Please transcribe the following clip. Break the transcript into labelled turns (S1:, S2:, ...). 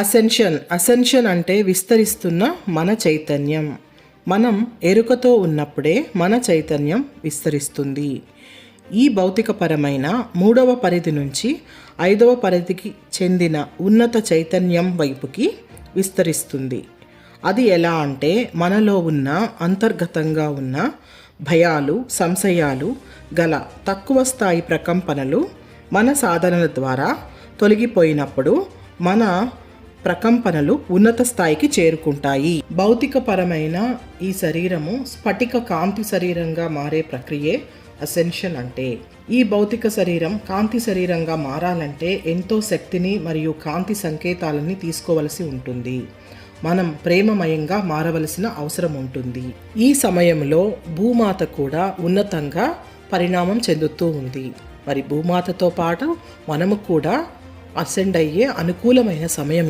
S1: Ascension అంటే విస్తరిస్తున్న మన చైతన్యం. మనం ఎరుకతో ఉన్నప్పుడే మన చైతన్యం విస్తరిస్తుంది. ఈ భౌతికపరమైన 3వ పరిధి నుంచి 5వ పరిధికి చెందిన ఉన్నత చైతన్యం వైపుకి విస్తరిస్తుంది. అది ఎలా అంటే మనలో ఉన్న అంతర్గతంగా ఉన్న భయాలు, సంశయాలు గల తక్కువ స్థాయి ప్రకంపనలు మన సాధనల ద్వారా తొలగిపోయినప్పుడు మన ప్రకంపనలు ఉన్నత స్థాయికి చేరుకుంటాయి. భౌతికపరమైన ఈ శరీరము స్ఫటిక కాంతి శరీరంగా మారే ప్రక్రియే అసెన్షన్ అంటే. ఈ భౌతిక శరీరం కాంతి శరీరంగా మారాలంటే ఎంతో శక్తిని మరియు కాంతి సంకేతాలని తీసుకోవలసి ఉంటుంది. మనం ప్రేమమయంగా మారవలసిన అవసరం ఉంటుంది. ఈ సమయంలో భూమాత కూడా ఉన్నతంగా పరిణామం చెందుతూ ఉంది. మరి భూమాతతో పాటు మనము కూడా అసెండ్ అయ్యే అనుకూలమైన సమయం ఇది.